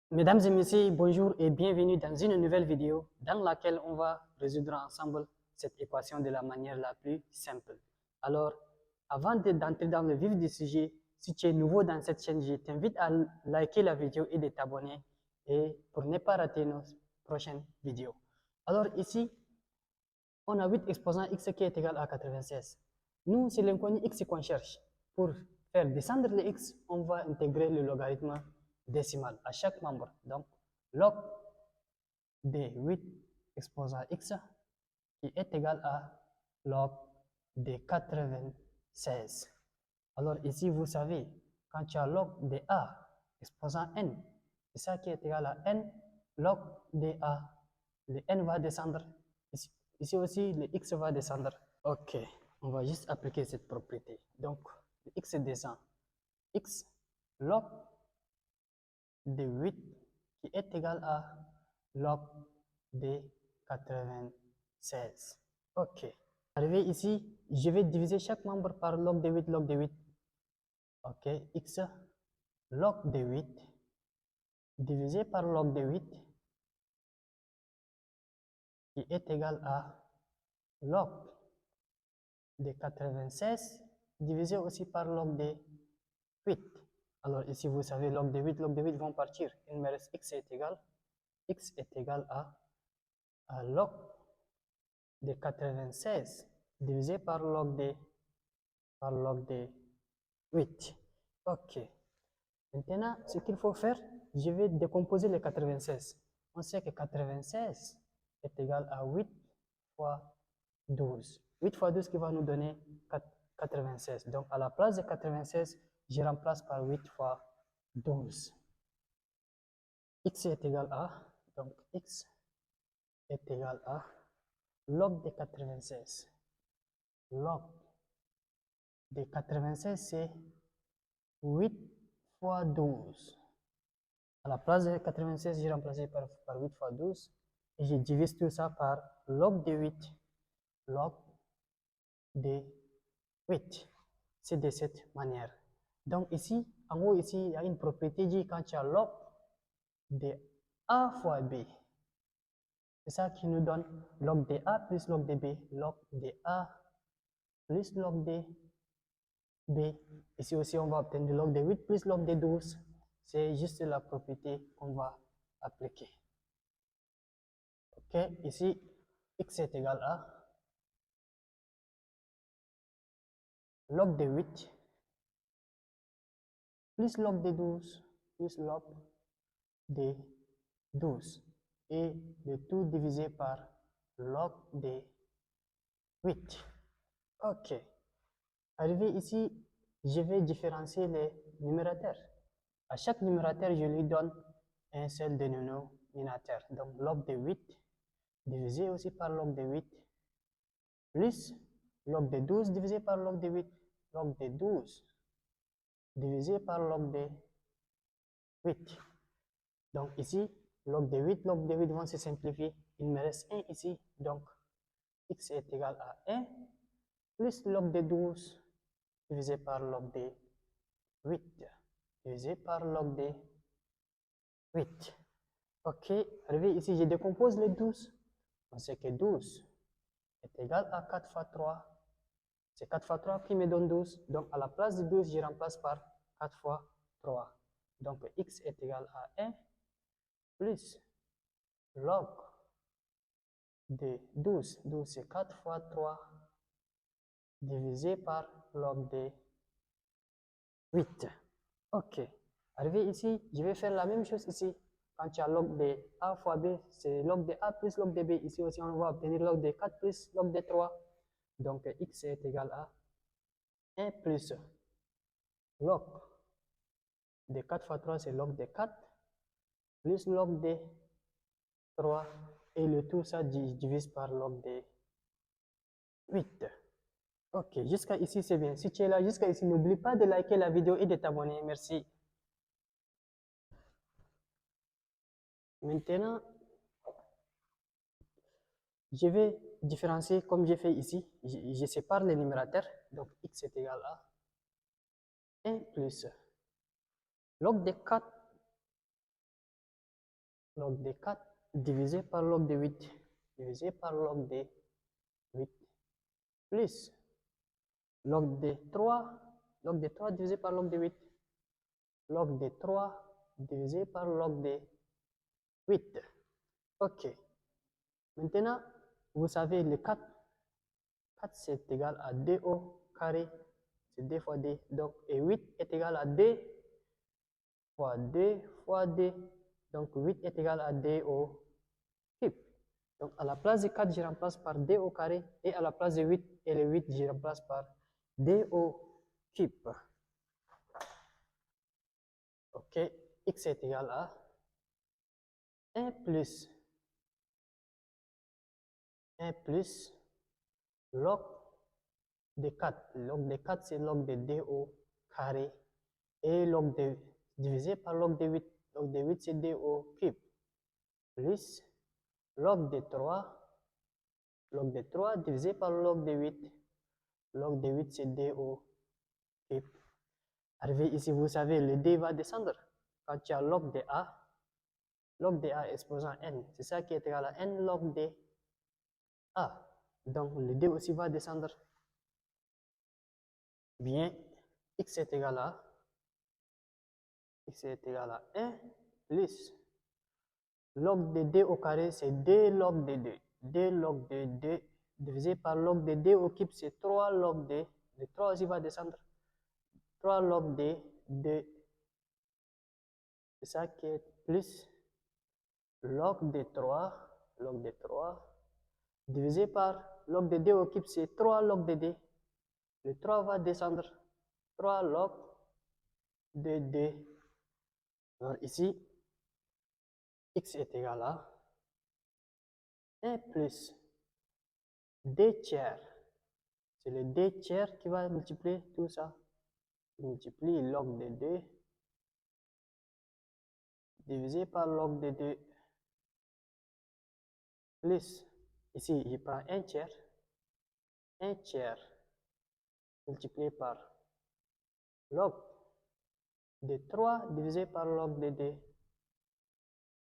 Mesdames et messieurs, bonjour et bienvenue dans une nouvelle vidéo dans laquelle on va résoudre ensemble cette équation de la manière la plus simple. Alors, avant d'entrer dans le vif du sujet, si tu es nouveau dans cette chaîne, je t'invite à liker la vidéo et de t'abonner et pour ne pas rater nos prochaines vidéos. Alors ici, on a 8 exposants x qui est égal à 96. Nous, c'est l'inconnu x qu'on cherche. Pour faire descendre le x, on va intégrer le logarithme décimal à chaque membre. Donc, log de 8 exposant x qui est égal à log de 96. Alors ici, vous savez, quand tu as log de a exposant n, c'est ça qui est égal à n log de a. Le n va descendre. Ici aussi, le x va descendre. Ok, on va juste appliquer cette propriété. Donc, le x descend. X log de 8 qui est égal à log de 96. Ok. Arrivé ici, je vais diviser chaque membre par log de 8, log de 8. Ok, x log de 8 divisé par log de 8 qui est égal à log de 96 divisé aussi par log de 8. Alors ici, vous savez, log de 8 vont partir. Il me reste x est égal à log de 96 divisé par log de 8. Ok. Maintenant, ce qu'il faut faire, je vais décomposer les 96. On sait que 96 est égal à 8 fois 12. 8 fois 12 qui va nous donner 96. Donc, à la place de 96, je remplace par 8 fois 12. X est égal à, donc x est égal à log de 96. Log de 96, c'est 8 fois 12. À la place de 96, j'ai remplacé par 8 fois 12. Et je divise tout ça par log de 8. Log de 8. C'est de cette manière. Donc ici, en haut, ici, il y a une propriété dit quand tu as log de A fois B. C'est ça qui nous donne log de A plus log de B. Log de A plus log de B. Ici aussi, on va obtenir log de 8 plus log de 12. C'est juste la propriété qu'on va appliquer. Ok, ici, x est égal à log de 8 plus log de 12 plus log de 12 et le tout divisé par log de 8. Ok, arrivé ici, je vais différencier les numérateurs. À chaque numérateur, je lui donne un seul dénominateur. Donc log de 8 divisé aussi par log de 8 plus log de 12 divisé par log de 8, log de 12 divisé par log de 8. Donc ici, log de 8, log de 8 vont se simplifier. Il me reste 1 ici. Donc x est égal à 1 plus log de 12 divisé par log de 8 divisé par log de 8. Ok, arrivé ici, je décompose les 12. On sait que 12 est égal à 4 fois 3. C'est 4 fois 3 qui me donne 12. Donc à la place de 12, je remplace par 4 fois 3. Donc x est égal à 1 plus log de 12. 12 c'est 4 fois 3 divisé par log de 8. Ok. Arrivé ici, je vais faire la même chose ici. Quand tu as log de a fois b, c'est log de a plus log de b. Ici aussi, on va obtenir log de 4 plus log de 3. Donc x est égal à 1 plus log de 4 fois 3, c'est log de 4 plus log de 3 et le tout ça divise par log de 8. Ok, jusqu'à ici c'est bien. Si tu es là jusqu'à ici, n'oublie pas de liker la vidéo et de t'abonner. Merci. Maintenant, je vais différencier comme j'ai fait ici. Je sépare les numérateurs. Donc x est égal à 1 plus log de 4 log de 4 divisé par log de 8, divisé par log de 8, plus log de 3, log de 3 divisé par log de 8, log de 3 divisé par log de 8. Ok. Maintenant, vous savez, le 4 c'est égal à 2 au carré, c'est 2 fois 2. Donc, et 8 est égal à 2 fois 2 fois 2. Donc, 8 est égal à 2 au cube. Donc, à la place de 4, je remplace par 2 au carré. Et à la place de 8, et le 8, je remplace par 2 au cube. Ok, x est égal à 1 plus log de 4. Log de 4, c'est log de 2 au carré. Et log de divisé par log de 8. Log de 8, c'est 2 au cube. Plus log de 3. Log de 3 divisé par log de 8. Log de 8, c'est 2 au cube. Arrivé ici, vous savez, le d va descendre. Quand tu as log de a exposant n, c'est ça qui est égal à n log de a. Donc, le d aussi va descendre. Bien, x est égal à 1 plus log de d au carré, c'est 2 log de 2. 2 log de 2 divisé par log de 2 au cube, c'est 3 log de 2. 3 aussi va descendre. 3 log de 2. C'est ça qui est plus log de 3 divisé par log de 2 au cube, c'est 3 log de 2. Le 3 va descendre. 3 log de 2. Alors ici, x est égal à 1 plus 2 tiers. C'est le 2 tiers qui va multiplier tout ça. Il multiplie log de 2 divisé par log de 2 plus, ici, je prends 1 tiers multiplié par log de 3 divisé par log de 2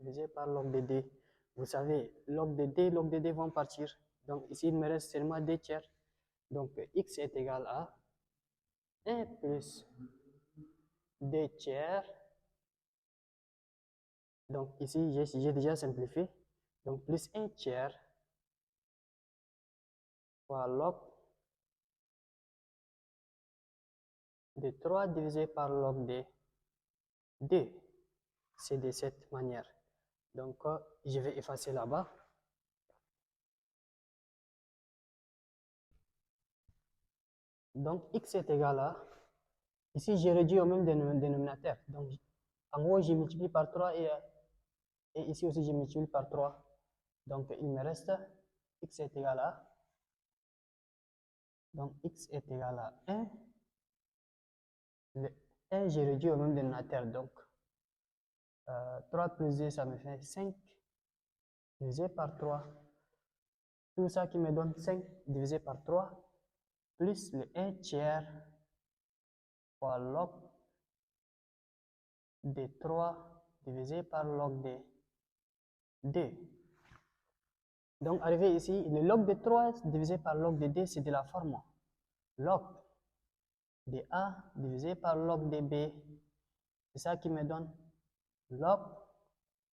divisé par log de 2. Vous savez, log de 2 vont partir. Donc ici, il me reste seulement 2 tiers. Donc x est égal à 1 plus 2 tiers. Donc ici, j'ai déjà simplifié. Donc plus 1 tiers fois log de 3 divisé par log de 2. C'est de cette manière. Donc, je vais effacer là-bas. Donc, x est égal à, ici, j'ai réduit au même dénominateur. Donc, en haut, je multiplie par 3 et ici aussi, je multiplie par 3. Donc, il me reste x est égal à, donc x est égal à 1. Le 1, j'ai réduit au même dénominateur. Donc, 3 plus 2, ça me fait 5 divisé par 3. Tout ça qui me donne 5 divisé par 3, plus le 1 tiers fois log de 3 divisé par log de 2. Donc, arrivé ici, le log de 3 divisé par log de 2, c'est de la forme log de A divisé par log de B. C'est ça qui me donne log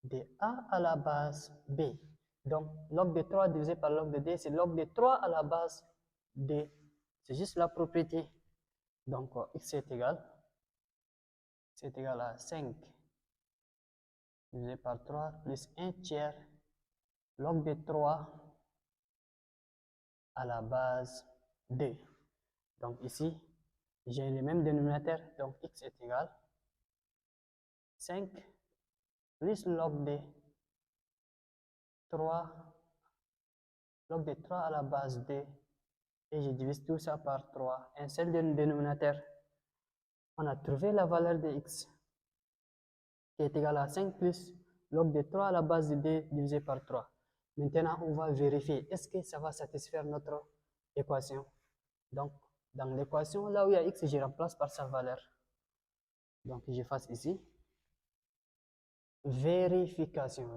de A à la base B. Donc, log de 3 divisé par log de 2, c'est log de 3 à la base D. C'est juste la propriété. Donc, x est égal à 5 divisé par 3 plus 1 tiers log de 3 à la base 2. Donc ici, j'ai le même dénominateur, donc x est égal à 5 plus log de 3 à la base 2, et je divise tout ça par 3. Un seul dénominateur. On a trouvé la valeur de x qui est égale à 5 plus log de 3 à la base de 2 divisé par 3. Maintenant, on va vérifier est-ce que ça va satisfaire notre équation. Donc, dans l'équation, là où il y a x, je remplace par sa valeur. Donc, j'efface ici. Vérification.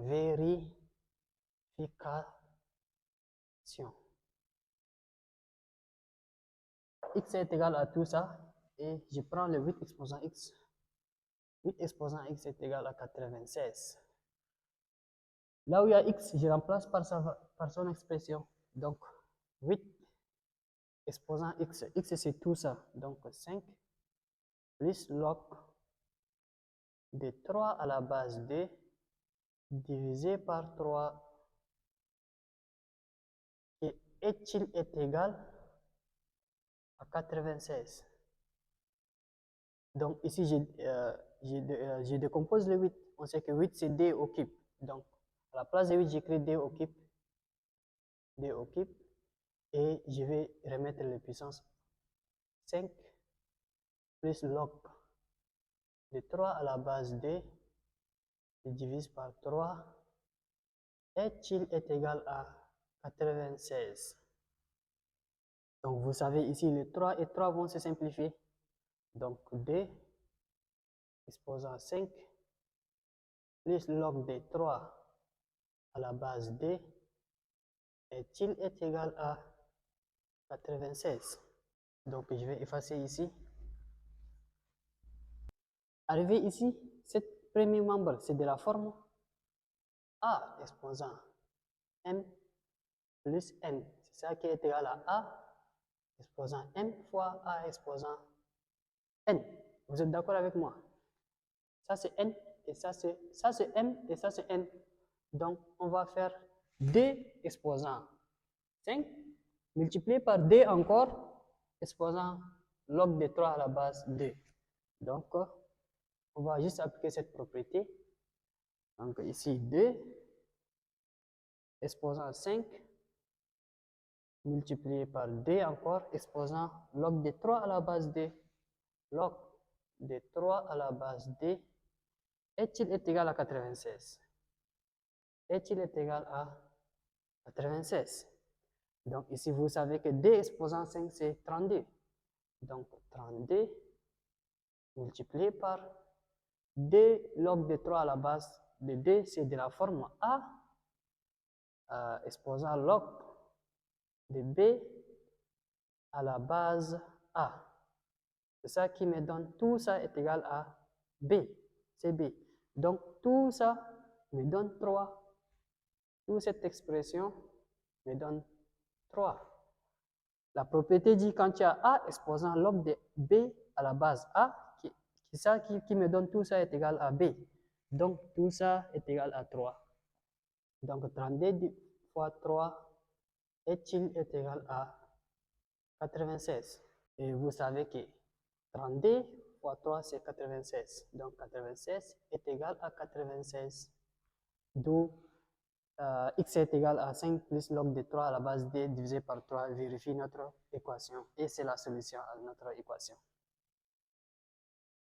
X est égal à tout ça. Et je prends le 8 exposant X. 8 exposant X est égal à 96. Là où il y a X, je remplace par son expression. Donc, 8 exposant X. X, c'est tout ça. Donc, 5 plus log de 3 à la base 2 divisé par 3. Et est-il égal à 96? Donc, ici, je décompose le 8. On sait que 8, c'est D au cube. Donc, à la place de 8, j'écris D au cube. D au cube. Et je vais remettre les puissances 5 plus log de 3 à la base 2, je divise par 3, est-il égal à 96? Donc vous savez ici, les 3 et 3 vont se simplifier. Donc 2 exposant 5 plus log de 3 à la base 2, est-il égal à 96? Donc je vais effacer ici. Arrivé ici, cette premier membre, c'est de la forme A exposant M plus N. C'est ça qui est égal à A exposant M fois A exposant N. Vous êtes d'accord avec moi? Ça c'est N et ça c'est M et ça c'est N. Donc on va faire D exposant 5 multiplié par D encore exposant log de 3 à la base 2. Donc on va juste appliquer cette propriété. Donc ici 2 exposant 5 multiplié par D encore exposant log de 3 à la base 2. Log de 3 à la base 2 est-il égal à 96? Est-il égal à 96? Donc ici, vous savez que D exposant 5, c'est 32. Donc 32 multiplié par D log de 3 à la base de D, c'est de la forme A exposant log de B à la base A. C'est ça qui me donne, tout ça est égal à B, c'est B. Donc tout ça me donne 3. Toute cette expression me donne 3. La propriété dit quand tu as A exposant log de B à la base A, qui me donne tout ça est égal à B. Donc tout ça est égal à 3. Donc 32 fois 3 est-il égal à 96? Et vous savez que 32 fois 3 c'est 96. Donc 96 est égal à 96. D'où x est égal à 5 plus log de 3 à la base d divisé par 3 vérifie notre équation. Et c'est la solution à notre équation.